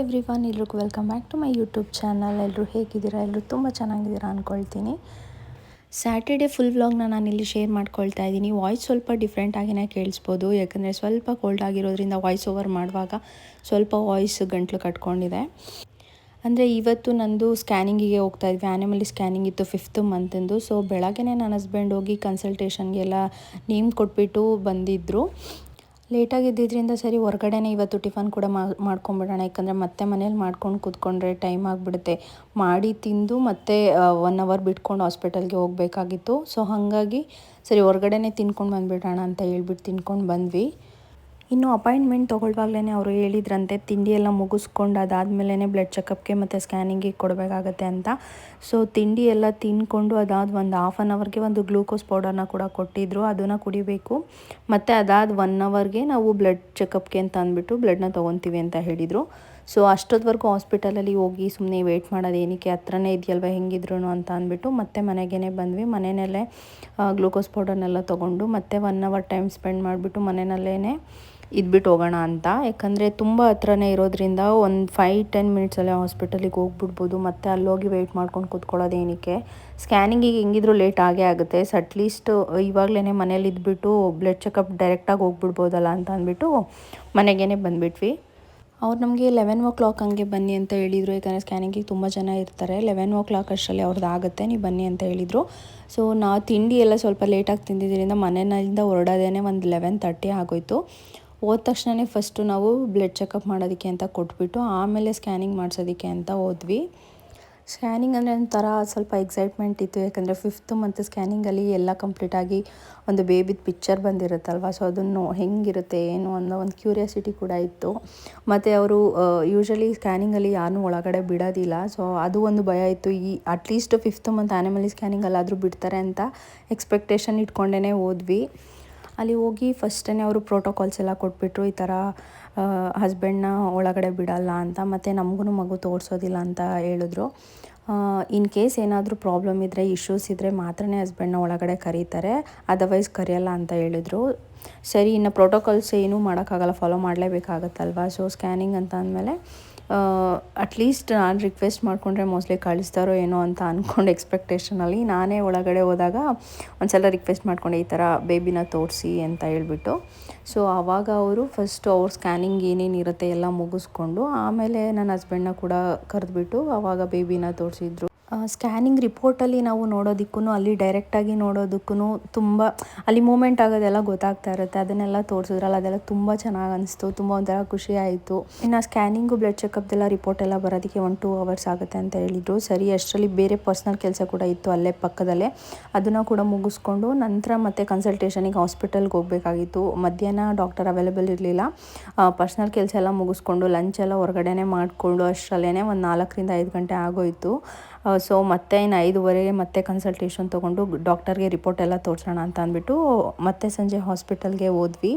Everyone, ಎಲ್ರಿಗೂ welcome back to my YouTube channel. ಎಲ್ಲರೂ ಹೇಗಿದ್ದೀರಾ? ಎಲ್ಲರೂ ತುಂಬ ಚೆನ್ನಾಗಿದ್ದೀರಾ ಅಂದ್ಕೊಳ್ತೀನಿ. ಸ್ಯಾಟರ್ಡೇ ಫುಲ್ ವ್ಲಾಗ್ನ ನಾನಿಲ್ಲಿ ಶೇರ್ ಮಾಡ್ಕೊಳ್ತಾ ಇದ್ದೀನಿ. ವಾಯ್ಸ್ ಸ್ವಲ್ಪ ಡಿಫ್ರೆಂಟಾಗಿಯೇ ಕೇಳಿಸ್ಬೋದು, ಯಾಕಂದರೆ ಸ್ವಲ್ಪ ಕೋಲ್ಡ್ ಆಗಿರೋದ್ರಿಂದ ವಾಯ್ಸ್ ಓವರ್ ಮಾಡುವಾಗ ಸ್ವಲ್ಪ ವಾಯ್ಸ್ ಗಂಟ್ಲು ಕಟ್ಕೊಂಡಿದೆ. ಅಂದರೆ ಇವತ್ತು ನಂದು ಸ್ಕ್ಯಾನಿಂಗಿಗೆ ಹೋಗ್ತಾ ಇದ್ವಿ. ಆ್ಯನಿಮಲ್ ಸ್ಕ್ಯಾನಿಂಗ್ ಇತ್ತು 5th ಮಂತಿಂದು. ಸೊ ಬೆಳಗ್ಗೆ ನನ್ನ ಹಸ್ಬೆಂಡ್ ಹೋಗಿ ಕನ್ಸಲ್ಟೇಷನ್ಗೆಲ್ಲ ನೇಮ್ ಕೊಟ್ಬಿಟ್ಟು ಬಂದಿದ್ದರು. ಲೇಟಾಗಿದ್ದರಿಂದ ಸರಿ ಹೊರಗಡೆನೇ ಇವತ್ತು ಟಿಫನ್ ಕೂಡ ಮಾಡ್ಕೊಂಬಿಡೋಣ, ಯಾಕಂದರೆ ಮತ್ತೆ ಮನೇಲಿ ಮಾಡ್ಕೊಂಡು ಕೂತ್ಕೊಂಡ್ರೆ ಟೈಮ್ ಆಗಿಬಿಡುತ್ತೆ. ಮಾಡಿ ತಿಂದು ಮತ್ತೆ 1 ಅವರ್ ಬಿಟ್ಕೊಂಡು ಹಾಸ್ಪಿಟಲ್ಗೆ ಹೋಗಬೇಕಾಗಿತ್ತು. ಸೊ ಹಾಗಾಗಿ ಸರಿ ಹೊರಗಡೆನೇ ತಿನ್ಕೊಂಡು ಬಂದುಬಿಡೋಣ ಅಂತ ಹೇಳ್ಬಿಟ್ಟು ತಿನ್ಕೊಂಡು ಬಂದ್ವಿ. ಇನ್ನು ಅಪಾಯಿಂಟ್ಮೆಂಟ್ ತೊಗೊಳ್ವಾಗಲೇ ಅವರು ಹೇಳಿದ್ರಂತೆ ತಿಂಡಿ ಎಲ್ಲ ಮುಗಿಸ್ಕೊಂಡು ಅದಾದಮೇಲೆ ಬ್ಲಡ್ ಚೆಕಪ್ಗೆ ಮತ್ತು ಸ್ಕ್ಯಾನಿಂಗಿಗೆ ಕೊಡಬೇಕಾಗತ್ತೆ ಅಂತ. ಸೊ ತಿಂಡಿ ಎಲ್ಲ ತಿಂದ್ಕೊಂಡು ಅದಾದ ಒಂದು ಹಾಫ್ ಆನ್ ಅವರ್ಗೆ ಒಂದು ಗ್ಲೂಕೋಸ್ ಪೌಡರ್ನ ಕೂಡ ಕೊಟ್ಟಿದ್ದರು, ಅದನ್ನು ಕುಡಿಬೇಕು. ಮತ್ತು ಅದಾದ 1 ಅವರ್ಗೆ ನಾವು ಬ್ಲಡ್ ಚೆಕಪ್ಗೆ ಅಂತ ಅಂದ್ಬಿಟ್ಟು ಬ್ಲಡ್ನ ತೊಗೊತೀವಿ ಅಂತ ಹೇಳಿದರು. ಸೊ ಅಷ್ಟೊತ್ತವರೆಗೂ ಹಾಸ್ಪಿಟಲಲ್ಲಿ ಹೋಗಿ ಸುಮ್ಮನೆ ವೆಯ್ಟ್ ಮಾಡೋದು ಏನಕ್ಕೆ, ಹತ್ರನೇ ಇದೆಯಲ್ವ ಹೆಂಗಿದ್ರು ಅಂತ ಅಂದ್ಬಿಟ್ಟು ಮತ್ತೆ ಮನೆಗೇ ಬಂದ್ವಿ. ಮನೆಯಲ್ಲೇ ಗ್ಲೂಕೋಸ್ ಪೌಡರ್ನೆಲ್ಲ ತೊಗೊಂಡು ಮತ್ತೆ 1 ಅವರ್ ಟೈಮ್ ಸ್ಪೆಂಡ್ ಮಾಡಿಬಿಟ್ಟು ಮನೆಯಲ್ಲೇ ಇದ್ಬಿಟ್ಟು ಹೋಗೋಣ ಅಂತ. ಯಾಕಂದರೆ ತುಂಬ ಹತ್ರನೇ ಇರೋದ್ರಿಂದ ಒಂದು 5-10 ಮಿನಿಟ್ಸಲ್ಲೇ ಹಾಸ್ಪಿಟಲಿಗೆ ಹೋಗ್ಬಿಡ್ಬೋದು. ಮತ್ತು ಅಲ್ಲೋಗಿ ವೆಯ್ಟ್ ಮಾಡ್ಕೊಂಡು ಕೂತ್ಕೊಳ್ಳೋದು ಏನಕ್ಕೆ, ಸ್ಕ್ಯಾನಿಂಗಿಗೆ ಹೆಂಗಿದ್ರು ಲೇಟ್ ಆಗೇ ಆಗುತ್ತೆ. ಸೊ ಅಟ್ಲೀಸ್ಟ್ ಇವಾಗಲೇ ಮನೇಲಿ ಇದ್ಬಿಟ್ಟು ಬ್ಲಡ್ ಚೆಕಪ್ ಡೈರೆಕ್ಟಾಗಿ ಹೋಗ್ಬಿಡ್ಬೋದಲ್ಲ ಅಂತ ಅಂದ್ಬಿಟ್ಟು ಮನೆಗೇ ಬಂದುಬಿಟ್ವಿ. ಅವ್ರು ನಮಗೆ 11 ಹಂಗೆ ಬನ್ನಿ ಅಂತ ಹೇಳಿದರು, ಯಾಕಂದರೆ ಸ್ಕ್ಯಾನಿಂಗಿಗೆ ತುಂಬ ಜನ ಇರ್ತಾರೆ. 11 ಅಷ್ಟರಲ್ಲಿ ಅವ್ರದ್ದು ಆಗುತ್ತೆ, ನೀವು ಬನ್ನಿ ಅಂತ ಹೇಳಿದರು. ಸೊ ನಾವು ತಿಂಡಿ ಎಲ್ಲ ಸ್ವಲ್ಪ ಲೇಟಾಗಿ ತಿಂದಿದ್ದರಿಂದ ಮನೆಯಿಂದ ಹೊರಡೋದೇ ಒಂದು 11:30 ಆಗೋಯಿತು. ಹೋದ ತಕ್ಷಣವೇ ಫಸ್ಟು ನಾವು ಬ್ಲಡ್ ಚೆಕಪ್ ಮಾಡೋದಕ್ಕೆ ಅಂತ ಕೊಟ್ಬಿಟ್ಟು ಆಮೇಲೆ ಸ್ಕ್ಯಾನಿಂಗ್ ಮಾಡಿಸೋದಕ್ಕೆ ಅಂತ ಹೋದ್ವಿ. ಸ್ಕ್ಯಾನಿಂಗ್ ಅಂದರೆ ಒಂಥರ ಸ್ವಲ್ಪ ಎಕ್ಸೈಟ್ಮೆಂಟ್ ಇತ್ತು, ಯಾಕಂದರೆ 5th ಮಂತ್ ಸ್ಕ್ಯಾನಿಂಗಲ್ಲಿ ಎಲ್ಲ ಕಂಪ್ಲೀಟಾಗಿ ಒಂದು ಬೇಬಿದ ಪಿಕ್ಚರ್ ಬಂದಿರುತ್ತಲ್ವ. ಸೊ ಅದನ್ನು ಹೆಂಗಿರುತ್ತೆ ಏನು ಅನ್ನೋ ಒಂದು ಕ್ಯೂರಿಯಾಸಿಟಿ ಕೂಡ ಇತ್ತು. ಮತ್ತು ಅವರು ಯೂಶ್ವಲಿ ಸ್ಕ್ಯಾನಿಂಗಲ್ಲಿ ಯಾರನ್ನೂ ಒಳಗಡೆ ಬಿಡೋದಿಲ್ಲ. ಸೊ ಅದು ಒಂದು ಭಯ ಇತ್ತು. ಅಟ್ಲೀಸ್ಟ್ 5th ಮಂತ್ ಆ್ಯನಿಮಲ್ ಸ್ಕ್ಯಾನಿಂಗಲ್ಲಾದರೂ ಬಿಡ್ತಾರೆ ಅಂತ ಎಕ್ಸ್ಪೆಕ್ಟೇಷನ್ ಇಟ್ಕೊಂಡೇ ಹೋದ್ವಿ. ಅಲ್ಲಿ ಹೋಗಿ ಫಸ್ಟೇ ಅವರು ಪ್ರೋಟೋಕಾಲ್ಸ್ ಎಲ್ಲ ಕೊಟ್ಬಿಟ್ರು, ಈ ಥರ ಹಸ್ಬೆಂಡ್ನ ಒಳಗಡೆ ಬಿಡಲ್ಲ ಅಂತ, ಮತ್ತು ನಮಗೂ ಮಗು ತೋರಿಸೋದಿಲ್ಲ ಅಂತ ಹೇಳಿದ್ರು. ಇನ್ ಕೇಸ್ ಏನಾದರೂ ಪ್ರಾಬ್ಲಮ್ ಇದ್ದರೆ, ಇಶ್ಯೂಸ್ ಇದ್ದರೆ ಮಾತ್ರನೇ ಹಸ್ಬೆಂಡ್ನ ಒಳಗಡೆ ಕರೀತಾರೆ, ಅದರ್ವೈಸ್ ಕರೆಯಲ್ಲ ಅಂತ ಹೇಳಿದ್ರು. ಸರಿ, ಇನ್ನು ಪ್ರೋಟೋಕಾಲ್ಸ್ ಏನೂ ಮಾಡೋಕ್ಕಾಗಲ್ಲ, ಫಾಲೋ ಮಾಡಲೇಬೇಕಾಗತ್ತಲ್ವ. ಸೊ ಸ್ಕ್ಯಾನಿಂಗ್ ಅಂತ ಅಂದಮೇಲೆ ಅಟ್ಲೀಸ್ಟ್ ನಾನು ರಿಕ್ವೆಸ್ಟ್ ಮಾಡಿಕೊಂಡ್ರೆ ಮೋಸ್ಟ್ಲಿ ಕಳಿಸ್ತಾರೋ ಏನೋ ಅಂತ ಅಂದ್ಕೊಂಡು ಎಕ್ಸ್ಪೆಕ್ಟೇಷನಲ್ಲಿ ನಾನೇ ಒಳಗಡೆ ಹೋದಾಗ ಒಂದ್ಸಲ ರಿಕ್ವೆಸ್ಟ್ ಮಾಡಿಕೊಂಡೆ, ಈ ಥರ ಬೇಬಿನ ತೋರಿಸಿ ಅಂತ ಹೇಳ್ಬಿಟ್ಟು. ಸೊ ಆವಾಗ ಅವರು ಫಸ್ಟು ಅವ್ರ ಸ್ಕ್ಯಾನಿಂಗ್ ಏನೇನಿರುತ್ತೆ ಎಲ್ಲ ಮುಗಿಸ್ಕೊಂಡು ಆಮೇಲೆ ನನ್ನ ಹಸ್ಬೆಂಡ್ನ ಕೂಡ ಕರೆದ್ಬಿಟ್ಟು ಆವಾಗ ಬೇಬಿನ ತೋರಿಸಿದ್ರು. ಸ್ಕ್ಯಾನಿಂಗ್ ರಿಪೋರ್ಟಲ್ಲಿ ನಾವು ನೋಡೋದಕ್ಕೂ ಅಲ್ಲಿ ಡೈರೆಕ್ಟಾಗಿ ನೋಡೋದಕ್ಕೂ ತುಂಬ ಅಲ್ಲಿ ಮೂಮೆಂಟ್ ಆಗೋದೆಲ್ಲ ಗೊತ್ತಾಗ್ತಾ ಇರುತ್ತೆ. ಅದನ್ನೆಲ್ಲ ತೋರಿಸಿದ್ರಲ್ಲ, ಅದೆಲ್ಲ ತುಂಬ ಚೆನ್ನಾಗಿ ಅನಿಸ್ತು, ತುಂಬ ಒಂಥರ ಖುಷಿ ಆಯಿತು. ಇನ್ನು ಸ್ಕ್ಯಾನಿಂಗು ಬ್ಲಡ್ ಚೆಕಪ್ದೆಲ್ಲ ರಿಪೋರ್ಟ್ ಎಲ್ಲ ಬರೋದಕ್ಕೆ 1-2 ಅವರ್ಸ್ ಆಗುತ್ತೆ ಅಂತ ಹೇಳಿದರು. ಸರಿ, ಅಷ್ಟರಲ್ಲಿ ಬೇರೆ ಪರ್ಸ್ನಲ್ ಕೆಲಸ ಕೂಡ ಇತ್ತು ಅಲ್ಲೇ ಪಕ್ಕದಲ್ಲೇ, ಅದನ್ನು ಕೂಡ ಮುಗಿಸ್ಕೊಂಡು ನಂತರ ಮತ್ತೆ ಕನ್ಸಲ್ಟೇಷನಿಗೆ ಹಾಸ್ಪಿಟಲ್ಗೆ ಹೋಗಬೇಕಾಗಿತ್ತು. ಮಧ್ಯಾಹ್ನ ಡಾಕ್ಟರ್ ಅವೈಲೇಬಲ್ ಇರಲಿಲ್ಲ. ಪರ್ಸ್ನಲ್ ಕೆಲಸ ಎಲ್ಲ ಮುಗಿಸ್ಕೊಂಡು ಲಂಚ್ ಎಲ್ಲ ಹೊರಗಡೆನೇ ಮಾಡಿಕೊಂಡು ಅಷ್ಟರಲ್ಲೇ ಒಂದು 4-5 ಗಂಟೆ ಆಗೋಯಿತು. ಸೊ ಮತ್ತೆ ಇನ್ನು 5:30 ಮತ್ತೆ ಕನ್ಸಲ್ಟೇಷನ್ ತೊಗೊಂಡು ಡಾಕ್ಟರ್ಗೆ ರಿಪೋರ್ಟ್ ಎಲ್ಲ ತೋರಿಸೋಣ ಅಂತ ಅಂದ್ಬಿಟ್ಟು ಮತ್ತೆ ಸಂಜೆ ಹಾಸ್ಪಿಟಲ್ಗೆ ಹೋದ್ವಿ.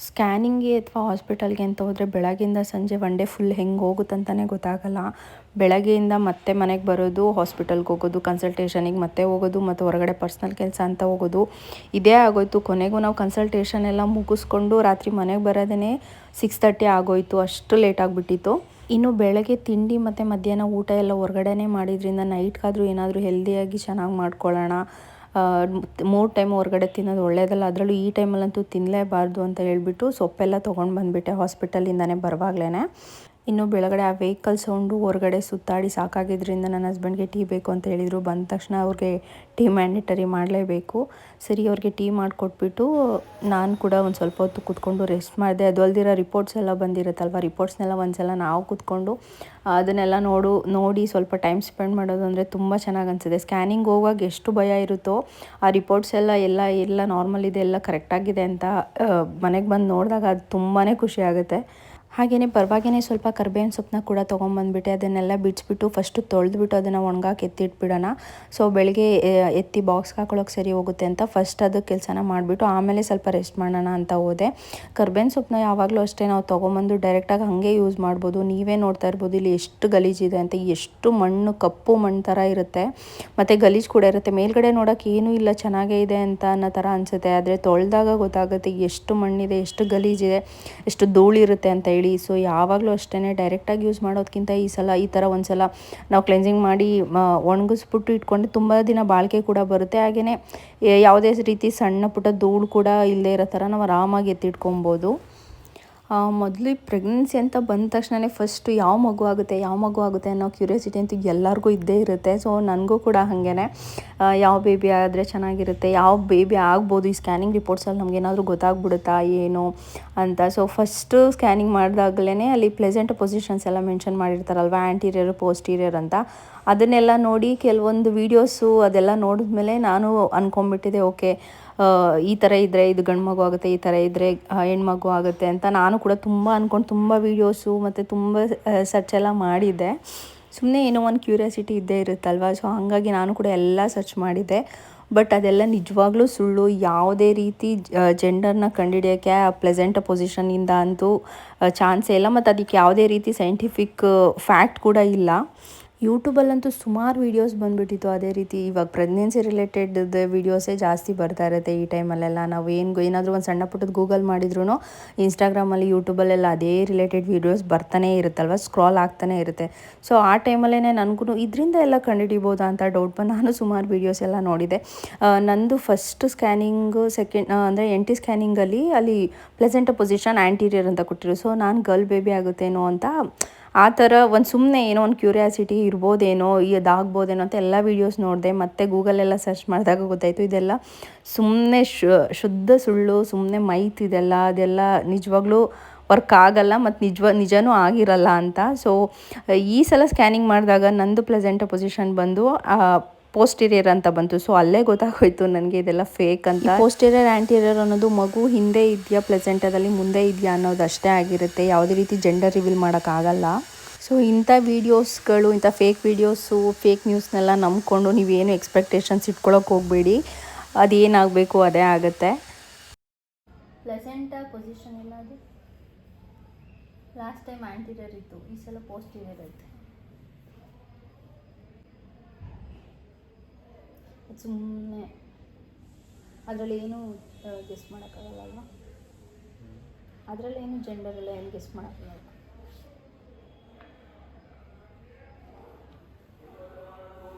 ಸ್ಕ್ಯಾನಿಂಗ್ಗೆ ಅಥವಾ ಹಾಸ್ಪಿಟಲ್ಗೆ ಅಂತ ಹೋದರೆ ಬೆಳಗ್ಗೆಯಿಂದ ಸಂಜೆ 1 ಡೇ ಫುಲ್ ಹೆಂಗೆ ಹೋಗುತ್ತಂತಲೇ ಗೊತ್ತಾಗಲ್ಲ. ಬೆಳಗ್ಗೆಯಿಂದ ಮತ್ತೆ ಮನೆಗೆ ಬರೋದು, ಹಾಸ್ಪಿಟಲ್ಗೆ ಹೋಗೋದು, ಕನ್ಸಲ್ಟೇಷನಿಗೆ ಮತ್ತೆ ಹೋಗೋದು, ಮತ್ತು ಹೊರಗಡೆ ಪರ್ಸ್ನಲ್ ಕೆಲಸ ಅಂತ ಹೋಗೋದು, ಇದೇ ಆಗೋಯಿತು. ಕೊನೆಗೂ ನಾವು ಕನ್ಸಲ್ಟೇಷನ್ ಎಲ್ಲ ಮುಗಿಸ್ಕೊಂಡು ರಾತ್ರಿ ಮನೆಗೆ ಬರೋದೇ 6:30 ಆಗೋಯಿತು, ಅಷ್ಟು ಲೇಟ್ ಆಗಿಬಿಟ್ಟಿತ್ತು. ಇನ್ನು ಬೆಳಗ್ಗೆ ತಿಂಡಿ ಮತ್ತು ಮಧ್ಯಾಹ್ನ ಊಟ ಎಲ್ಲ ಹೊರಗಡೆನೇ ಮಾಡಿದ್ರಿಂದ ನೈಟ್ಗಾದರೂ ಏನಾದರೂ ಹೆಲ್ದಿಯಾಗಿ ಚೆನ್ನಾಗಿ ಮಾಡ್ಕೊಳ್ಳೋಣ. 3 ಟೈಮ್ ಹೊರಗಡೆ ತಿನ್ನೋದು ಒಳ್ಳೆಯದಲ್ಲ, ಅದರಲ್ಲೂ ಈ ಟೈಮಲ್ಲಂತೂ ತಿನ್ನಲೇಬಾರ್ದು ಅಂತ ಹೇಳ್ಬಿಟ್ಟು ಸೊಪ್ಪೆಲ್ಲ ತೊಗೊಂಡು ಬಂದುಬಿಟ್ಟೆ ಹಾಸ್ಪಿಟಲಿಂದನೇ ಬರುವಾಗಲೇ. ಇನ್ನು ಬೆಳಗಡೆ ಆ ವೆಹಿಕಲ್ ಸೌಂಡು ಹೊರಗಡೆ ಸುತ್ತಾಡಿ ಸಾಕಾಗಿದ್ದರಿಂದ ನನ್ನ ಹಸ್ಬೆಂಡ್ಗೆ ಟೀ ಬೇಕು ಅಂತ ಹೇಳಿದರು. ಬಂದ ತಕ್ಷಣ ಅವ್ರಿಗೆ ಟೀ ಮ್ಯಾಂಡೇಟರಿ ಮಾಡಲೇಬೇಕು. ಸರಿ, ಅವ್ರಿಗೆ ಟೀ ಮಾಡಿಕೊಟ್ಬಿಟ್ಟು ನಾನು ಕೂಡ ಒಂದು ಸ್ವಲ್ಪ ಹೊತ್ತು ಕೂತ್ಕೊಂಡು ರೆಸ್ಟ್ ಮಾಡಿದೆ. ಅದು ಅಲ್ದಿರೋ ರಿಪೋರ್ಟ್ಸ್ ಎಲ್ಲ ಬಂದಿರುತ್ತಲ್ವ, ರಿಪೋರ್ಟ್ಸ್ನೆಲ್ಲ ಒಂದ್ಸಲ ನಾವು ಕೂತ್ಕೊಂಡು ಅದನ್ನೆಲ್ಲ ನೋಡಿ ಸ್ವಲ್ಪ ಟೈಮ್ ಸ್ಪೆಂಡ್ ಮಾಡೋದು ಅಂದರೆ ತುಂಬ ಚೆನ್ನಾಗಿ ಅನಿಸಿದೆ. ಸ್ಕ್ಯಾನಿಂಗ್ ಹೋಗುವಾಗ ಎಷ್ಟು ಭಯ ಇರುತ್ತೋ, ಆ ರಿಪೋರ್ಟ್ಸ್ ಎಲ್ಲ ನಾರ್ಮಲ್ ಇದೆ, ಎಲ್ಲ ಕರೆಕ್ಟಾಗಿದೆ ಅಂತ ಮನೆಗೆ ಬಂದು ನೋಡಿದಾಗ ಅದು ತುಂಬಾ ಖುಷಿ ಆಗುತ್ತೆ. ಹಾಗೆಯೇ ಪರವಾಗಿಯೇ ಸ್ವಲ್ಪ ಕರ್ಬೇವಿನ ಸೊಪ್ಪನ್ನ ಕೂಡ ತೊಗೊಂಬಂದುಬಿಟ್ಟೆ. ಅದನ್ನೆಲ್ಲ ಬಿಡಿಸ್ಬಿಟ್ಟು ಫಸ್ಟು ತೊಳೆದ್ಬಿಟ್ಟು ಅದನ್ನು ಒಣಗಾಕಿ ಎತ್ತಿಟ್ಬಿಡೋಣ. ಸೊ ಬೆಳಗ್ಗೆ ಎತ್ತಿ ಬಾಕ್ಸ್ಗೆ ಹಾಕೊಳ್ಳೋಕೆ ಸರಿ ಹೋಗುತ್ತೆ ಅಂತ ಫಸ್ಟ್ ಅದು ಕೆಲಸನ ಮಾಡಿಬಿಟ್ಟು ಆಮೇಲೆ ಸ್ವಲ್ಪ ರೆಸ್ಟ್ ಮಾಡೋಣ ಅಂತ ಹೋದೆ. ಕರ್ಬೇವಿನ ಸೊಪ್ಪನ್ನ ಯಾವಾಗಲೂ ಅಷ್ಟೇ ನಾವು ತೊಗೊಂಬಂದು ಡೈರೆಕ್ಟಾಗಿ ಹಾಗೆ ಯೂಸ್ ಮಾಡ್ಬೋದು. ನೀವೇ ನೋಡ್ತಾ ಇರ್ಬೋದು ಇಲ್ಲಿ ಎಷ್ಟು ಗಲೀಜಿದೆ ಅಂತ, ಎಷ್ಟು ಮಣ್ಣು, ಕಪ್ಪು ಮಣ್ಣು ಥರ ಇರುತ್ತೆ, ಮತ್ತು ಗಲೀಜು ಕೂಡ ಇರುತ್ತೆ. ಮೇಲ್ಗಡೆ ನೋಡೋಕೆ ಏನೂ ಇಲ್ಲ, ಚೆನ್ನಾಗೇ ಇದೆ ಅಂತ ಅನ್ನೋ ಥರ ಅನಿಸುತ್ತೆ. ಆದರೆ ತೊಳೆದಾಗ ಗೊತ್ತಾಗುತ್ತೆ ಎಷ್ಟು ಮಣ್ಣಿದೆ, ಎಷ್ಟು ಗಲೀಜಿದೆ, ಎಷ್ಟು ಧೂಳಿರುತ್ತೆ ಅಂತ ಅಂತೇಳಿ. ಸೊ ಯಾವಾಗಲೂ ಅಷ್ಟೇ ಡೈರೆಕ್ಟಾಗಿ ಯೂಸ್ ಮಾಡೋದಕ್ಕಿಂತ ಈ ಥರ ಒಂದು ಸಲ ನಾವು ಕ್ಲೆನ್ಸಿಂಗ್ ಮಾಡಿ ಒಣಗಿಸ್ಬಿಟ್ಟು ಇಟ್ಕೊಂಡ್ರೆ ತುಂಬ ದಿನ ಬಾಳಿಕೆ ಕೂಡ ಬರುತ್ತೆ. ಹಾಗೆಯೇ ಯಾವುದೇ ರೀತಿ ಸಣ್ಣ ಪುಟ್ಟ ಧೂಳು ಕೂಡ ಇಲ್ಲದೇ ಇರೋ ಥರ ನಾವು ಆರಾಮಾಗಿ ಎತ್ತಿಟ್ಕೊಬೋದು. ಮೊದಲು ಪ್ರೆಗ್ನೆನ್ಸಿ ಅಂತ ಬಂದ ತಕ್ಷಣವೇ ಫಸ್ಟು ಯಾವ ಮಗು ಆಗುತ್ತೆ ಅನ್ನೋ ಕ್ಯೂರಿಯಾಸಿಟಿ ಅಂತೂ ಎಲ್ಲರಿಗೂ ಇದ್ದೇ ಇರುತ್ತೆ. ಸೊ ನನಗೂ ಕೂಡ ಹಾಗೇ ಯಾವ ಬೇಬಿ ಆದರೆ ಚೆನ್ನಾಗಿರುತ್ತೆ, ಯಾವ ಬೇಬಿ ಆಗ್ಬೋದು, ಈ ಸ್ಕ್ಯಾನಿಂಗ್ ರಿಪೋರ್ಟ್ಸಲ್ಲಿ ನಮಗೇನಾದರೂ ಗೊತ್ತಾಗ್ಬಿಡುತ್ತಾ ಏನು ಅಂತ. ಸೊ ಫಸ್ಟು ಸ್ಕ್ಯಾನಿಂಗ್ ಮಾಡಿದಾಗಲೇ ಅಲ್ಲಿ ಪ್ಲೆಸೆಂಟ್ ಪೊಸಿಷನ್ಸ್ ಎಲ್ಲ ಮೆನ್ಷನ್ ಮಾಡಿರ್ತಾರಲ್ವ, ಆ್ಯಂಟೀರಿಯರ್ ಪೋಸ್ಟೀರಿಯರ್ ಅಂತ. ಅದನ್ನೆಲ್ಲ ನೋಡಿ ಕೆಲವೊಂದು ವೀಡಿಯೋಸು ಅದೆಲ್ಲ ನೋಡಿದ್ಮೇಲೆ ನಾನು ಅಂದ್ಕೊಂಡ್ಬಿಟ್ಟಿದ್ದೆ, ಓಕೆ ಈ ಥರ ಇದ್ದರೆ ಇದು ಗಂಡು ಮಗು ಆಗುತ್ತೆ, ಈ ಥರ ಇದ್ದರೆ ಹೆಣ್ಮಗು ಆಗುತ್ತೆ ಅಂತ ನಾನು ಕೂಡ ತುಂಬ ಅಂದ್ಕೊಂಡು ತುಂಬ ವೀಡಿಯೋಸು ಮತ್ತು ತುಂಬ ಸರ್ಚ್ ಎಲ್ಲ ಮಾಡಿದ್ದೆ. ಸುಮ್ಮನೆ ಏನೋ ಒಂದು ಕ್ಯೂರಿಯಾಸಿಟಿ ಇದ್ದೇ ಇರುತ್ತಲ್ವ. ಸೊ ಹಾಗಾಗಿ ನಾನು ಕೂಡ ಎಲ್ಲ ಸರ್ಚ್ ಮಾಡಿದ್ದೆ. ಬಟ್ ಅದೆಲ್ಲ ನಿಜವಾಗ್ಲೂ ಸುಳ್ಳು. ಯಾವುದೇ ರೀತಿ ಜೆಂಡರ್ನ ಕಂಡುಹಿಡಿಯೋಕ್ಕೆ ಆ ಪ್ಲೆಸೆಂಟ್ ಪೊಸಿಷನಿಂದ ಅಂತೂ ಚಾನ್ಸೇ ಇಲ್ಲ. ಮತ್ತು ಅದಕ್ಕೆ ಯಾವುದೇ ರೀತಿ ಸೈಂಟಿಫಿಕ್ ಫ್ಯಾಕ್ಟ್ ಕೂಡ ಇಲ್ಲ. ಯೂಟ್ಯೂಬಲ್ಲಂತೂ ಸುಮಾರು ವೀಡಿಯೋಸ್ ಬಂದುಬಿಟ್ಟಿತ್ತು ಅದೇ ರೀತಿ. ಇವಾಗ ಪ್ರೆಗ್ನೆನ್ಸಿ ರಿಲೇಟೆಡ್ ವೀಡಿಯೋಸೇ ಜಾಸ್ತಿ ಬರ್ತಾ ಇರುತ್ತೆ ಈ ಟೈಮಲ್ಲೆಲ್ಲ. ನಾವು ಏನಾದರೂ ಒಂದು ಸಣ್ಣ ಪುಟ್ಟದ್ದು ಗೂಗಲ್ ಮಾಡಿದ್ರೂ ಇನ್ಸ್ಟಾಗ್ರಾಮಲ್ಲಿ ಯೂಟ್ಯೂಬಲ್ಲೆಲ್ಲ ಅದೇ ರಿಲೇಟೆಡ್ ವೀಡಿಯೋಸ್ ಬರ್ತಾನೆ ಇರುತ್ತಲ್ವ, ಸ್ಕ್ರಾಲ್ ಆಗ್ತಾನೆ ಇರುತ್ತೆ. ಸೊ ಆ ಟೈಮಲ್ಲೇ ನನಗೂ ಇದರಿಂದ ಎಲ್ಲ ಕಂಡುಹಿಡಿಬೋದಾ ಅಂತ ಡೌಟ್ ಬಂದು ನಾನು ಸುಮಾರು ವೀಡಿಯೋಸ್ ಎಲ್ಲ ನೋಡಿದೆ. ನಂದು ಫಸ್ಟ್ ಸ್ಕ್ಯಾನಿಂಗು ಅಂದರೆ NT ಸ್ಕ್ಯಾನಿಂಗಲ್ಲಿ ಅಲ್ಲಿ ಪ್ಲೆಸೆಂಟ್ ಪೊಸಿಷನ್ ಆ್ಯಂಟೀರಿಯರ್ ಅಂತ ಕೊಟ್ಟಿರು. ಸೊ ನಾನು ಗರ್ಲ್ ಬೇಬಿ ಆಗುತ್ತೇನೋ ಅಂತ ಆ ಥರ ಒಂದು ಸುಮ್ಮನೆ ಏನೋ ಒಂದು ಕ್ಯೂರಿಯಾಸಿಟಿ ಇರ್ಬೋದೇನೋ, ಇದಾಗ್ಬೋದೇನೋ ಅಂತ ಎಲ್ಲ ವೀಡಿಯೋಸ್ ನೋಡಿದೆ. ಮತ್ತು ಗೂಗಲೆಲ್ಲ ಸರ್ಚ್ ಮಾಡಿದಾಗ ಗೊತ್ತಾಯಿತು ಇದೆಲ್ಲ ಸುಮ್ಮನೆ ಶುದ್ಧ ಸುಳ್ಳು, ಸುಮ್ಮನೆ ಮೈತ್ ಇದೆಲ್ಲ. ಅದೆಲ್ಲ ನಿಜವಾಗ್ಲೂ ವರ್ಕ್ ಆಗಲ್ಲ ಮತ್ತು ನಿಜನೂ ಆಗಿರಲ್ಲ ಅಂತ. ಸೊ ಈ ಸಲ ಸ್ಕ್ಯಾನಿಂಗ್ ಮಾಡಿದಾಗ ನಂದು ಪ್ಲೆಸೆಂಟ್ ಪೊಸಿಷನ್ ಬಂದು ಪೋಸ್ಟೀರಿಯರ್ ಅಂತ ಬಂತು. ಸೊ ಅಲ್ಲೇ ಗೊತ್ತಾಗೋಯ್ತು ನನಗೆ ಇದೆಲ್ಲ ಫೇಕ್ ಅಂತ. ಪೋಸ್ಟೀರಿಯರ್ ಆ್ಯಂಟೀರಿಯರ್ ಅನ್ನೋದು ಮಗು ಹಿಂದೆ ಇದೆಯಾ ಪ್ಲೆಸೆಂಟದಲ್ಲಿ ಮುಂದೆ ಇದೆಯಾ ಅನ್ನೋದು ಅಷ್ಟೇ ಆಗಿರುತ್ತೆ. ಯಾವುದೇ ರೀತಿ ಜೆಂಡರ್ ರಿವೀಲ್ ಮಾಡೋಕ್ಕಾಗಲ್ಲ. ಸೊ ಇಂಥ ವೀಡಿಯೋಸ್ಗಳು, ಇಂಥ ಫೇಕ್ ವೀಡಿಯೋಸು, ಫೇಕ್ ನ್ಯೂಸ್ನೆಲ್ಲ ನಂಬ್ಕೊಂಡು ನೀವೇನು ಎಕ್ಸ್ಪೆಕ್ಟೇಷನ್ಸ್ ಇಟ್ಕೊಳ್ಳೋಕೆ ಹೋಗಬೇಡಿ. ಅದೇನಾಗಬೇಕು ಅದೇ ಆಗುತ್ತೆ. ಪ್ಲೆಸೆಂಟ ಪೊಸಿಷನ್ ಎಲ್ಲ ಅದು ಲಾಸ್ಟ್ ಟೈಮ್ ಆ್ಯಂಟೀರಿಯರ್ ಇತ್ತು, ಈ ಸಲ ಪೋಸ್ಟೀರಿಯರ್ ಐತೆ. ಸುಮ್ಮನೆ ಅದರಲ್ಲಿ ಏನು ಗೆಸ್ ಮಾಡೋಕ್ಕಾಗಲ್ಲ ಅಲ್ವಾ, ಅದರಲ್ಲೇನು ಜೆಂಡರ್ ಎಲ್ಲ ಏನು ಗೆಸ್ ಮಾಡೋಕ್ಕಾಗಲ್ಲ.